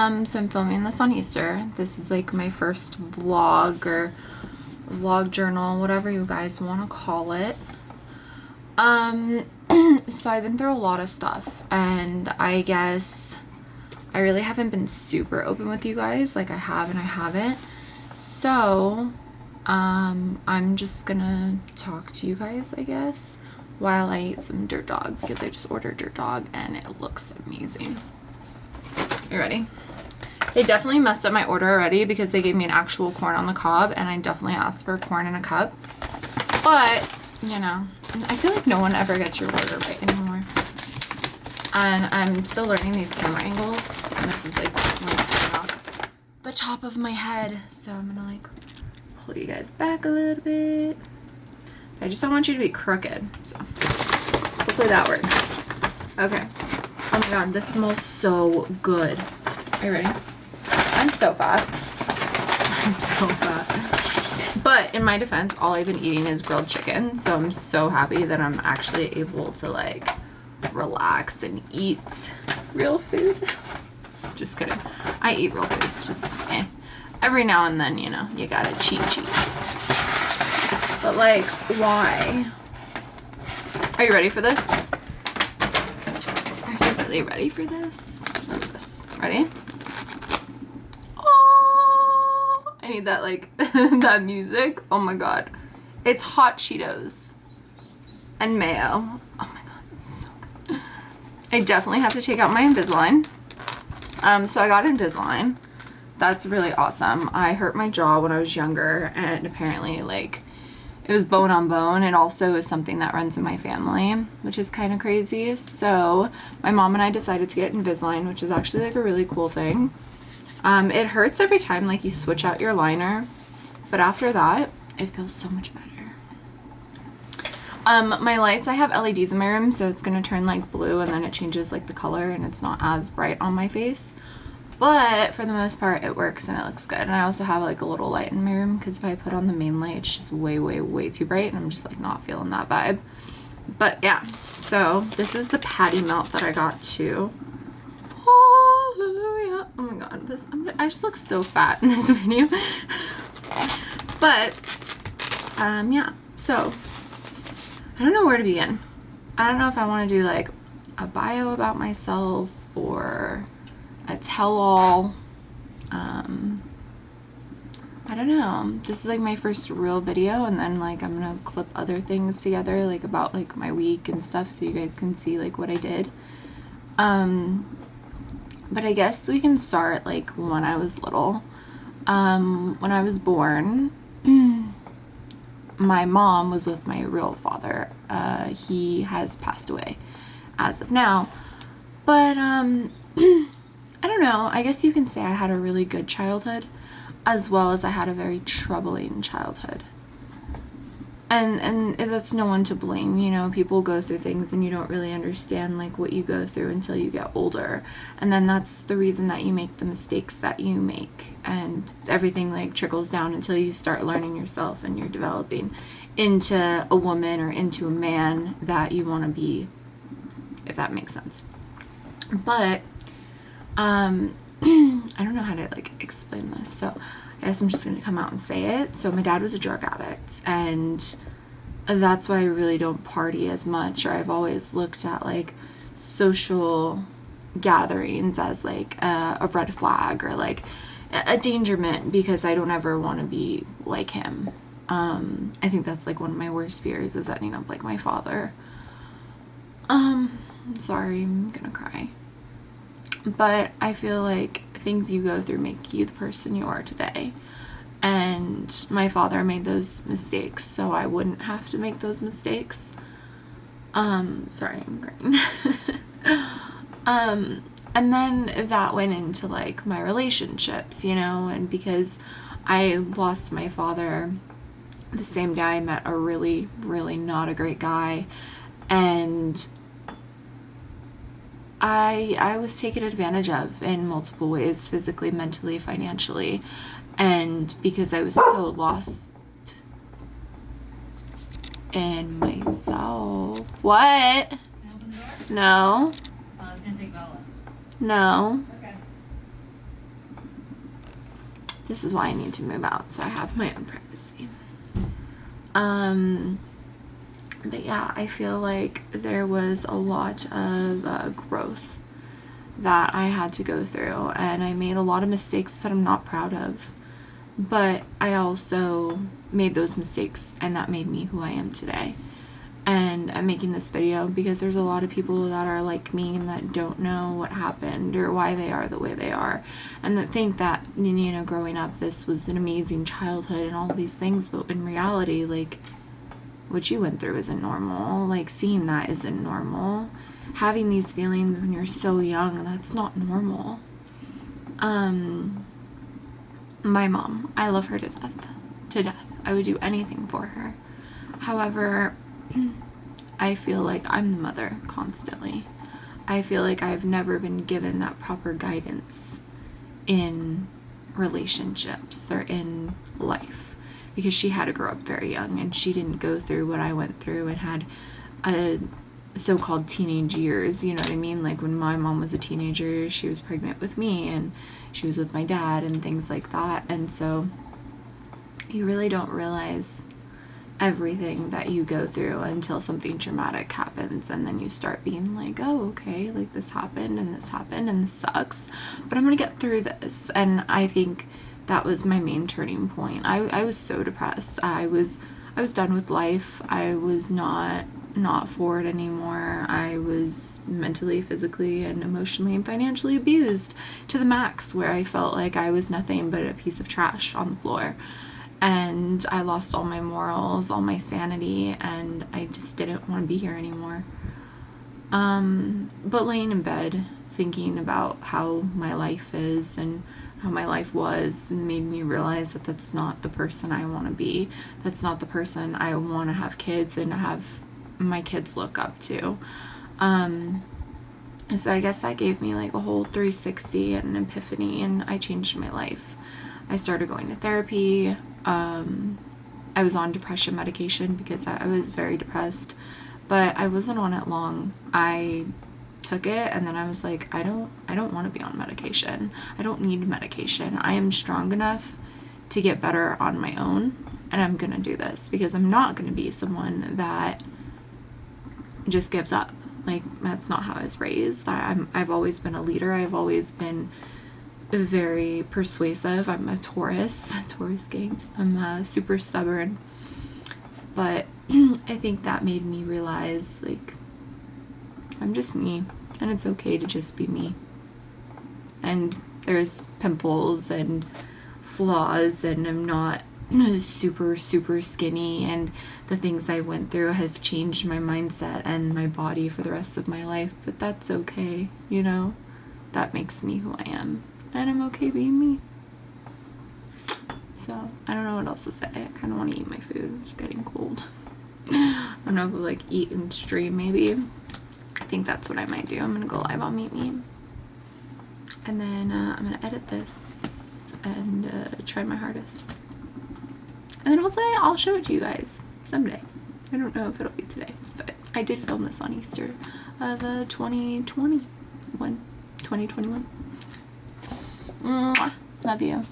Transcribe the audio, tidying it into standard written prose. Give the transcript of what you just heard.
So I'm filming this on Easter. This is like my first vlog or vlog journal, whatever you guys want to call it. So I've been through a lot of stuff, and I guess I really haven't been super open with you guys. Like I have and I haven't. So, I'm just gonna talk to you guys, I guess, while I eat some dirt dog, because I just ordered dirt dog and it looks amazing. You ready? They definitely messed up my order already because they gave me an actual corn on the cob, and I definitely asked for corn in a cup. But, you know, I feel like no one ever gets your order right anymore. And I'm still learning these camera angles, and this is like the top of my head, so I'm gonna like pull you guys back a little bit. I just don't want you to be crooked, so hopefully that works. Okay. Oh my god, this smells so good. Are you ready? I'm so fat. I'm so fat. But in my defense, all I've been eating is grilled chicken, so I'm so happy that I'm actually able to like relax and eat real food. Just kidding. I eat real food. Just every now and then, you know, you gotta cheat. But like, why? Are you ready for this? Are you really ready for this? Look at this. Ready? Oh, I need that like that music. Oh my god. It's hot Cheetos and mayo. Oh my god, it's so good. I definitely have to take out my Invisalign. So I got Invisalign. That's really awesome. I hurt my jaw when I was younger, and apparently like it was bone on bone. It also is something that runs in my family, which is kind of crazy. So my mom and I decided to get Invisalign, which is actually like a really cool thing. It hurts every time like you switch out your liner, but after that it feels so much better. My lights, I have LEDs in my room, so it's gonna turn like blue and then it changes like the color and it's not as bright on my face. But for the most part it works and it looks good. And I also have like a little light in my room because if I put on the main light it's just way too bright and I'm just like not feeling that vibe. But yeah, so this is the patty melt that I got too. Hallelujah. Oh my god, I just look so fat in this video. But yeah, so I don't know where to begin. I don't know if I want to do like a bio about myself or a tell-all. I don't know. This is like my first real video, and then like I'm gonna clip other things together like about like my week and stuff so you guys can see like what I did. But I guess we can start like when I was little. When I was born, my mom was with my real father. He has passed away as of now. But I don't know. I guess you can say I had a really good childhood as well as I had a very troubling childhood. And that's no one to blame, you know. People go through things and you don't really understand like what you go through until you get older. And then that's the reason that you make the mistakes that you make. And everything like trickles down until you start learning yourself and you're developing into a woman or into a man that you want to be, if that makes sense. But I don't know how to like explain this, so I guess I'm just gonna come out and say it. So my dad was a drug addict, and that's why I really don't party as much, or I've always looked at like social gatherings as like a red flag or like a dangerment, because I don't ever want to be like him. I think that's like one of my worst fears, is ending up like my father. Sorry, I'm gonna cry. But I feel like things you go through make you the person you are today. And my father made those mistakes so I wouldn't have to make those mistakes. Sorry, I'm crying. And then that went into like my relationships, you know, and because I lost my father the same day I met a really not a great guy, and I was taken advantage of in multiple ways, physically, mentally, financially, and because I was so lost in myself. What? No. Oh, I was gonna take Bella. No. Okay. this is why I need to move out, so I have my own privacy. But yeah, I feel like there was a lot of growth that I had to go through, and I made a lot of mistakes that I'm not proud of, but I also made those mistakes, and that made me who I am today. And I'm making this video because there's a lot of people that are like me and that don't know what happened or why they are the way they are, and that think that, you know, growing up this was an amazing childhood and all these things, but in reality, like, what you went through isn't normal. Like, seeing that isn't normal. Having these feelings when you're so young, that's not normal. My mom, I love her to death. I would do anything for her. However, I feel like I'm the mother constantly. I feel like I've never been given that proper guidance in relationships or in life, because she had to grow up very young and she didn't go through what I went through and had a so-called teenage years, you know what I mean? Like, when my mom was a teenager, she was pregnant with me and she was with my dad and things like that. And so you really don't realize everything that you go through until something traumatic happens, and then you start being like, oh, okay, like, this happened and this happened and this sucks, but I'm gonna get through this. And I think that was my main turning point. I was so depressed. I was done with life. I was not for it anymore. I was mentally, physically, and emotionally and financially abused to the max, where I felt like I was nothing but a piece of trash on the floor. And I lost all my morals, all my sanity, and I just didn't want to be here anymore. But laying in bed, thinking about how my life is and how my life was, made me realize that that's not the person I want to be. That's not the person I want to have kids and have my kids look up to. So I guess that gave me like a whole 360 and an epiphany, and I changed my life. I started going to therapy. I was on depression medication because I was very depressed, but I wasn't on it long. I took it and then I was like, I don't want to be on medication. I don't need medication. I am strong enough to get better on my own, and I'm gonna do this, because I'm not gonna be someone that just gives up. Like, that's not how I was raised. I've always been a leader. I've always been very persuasive. I'm a Taurus gang. I'm super stubborn, but I think that made me realize, like, I'm just me, and it's okay to just be me. And there's pimples and flaws, and I'm not super skinny, and the things I went through have changed my mindset and my body for the rest of my life, but that's okay, you know? That makes me who I am, and I'm okay being me. So I don't know what else to say. I kind of want to eat my food. It's getting cold. I don't know if I'll like eat and stream maybe. I think that's what I might do. I'm gonna go live on Meet Me, and then I'm gonna edit this and try my hardest, and then hopefully I'll show it to you guys someday. I don't know if it'll be today, but I did film this on Easter of 2021. Love you.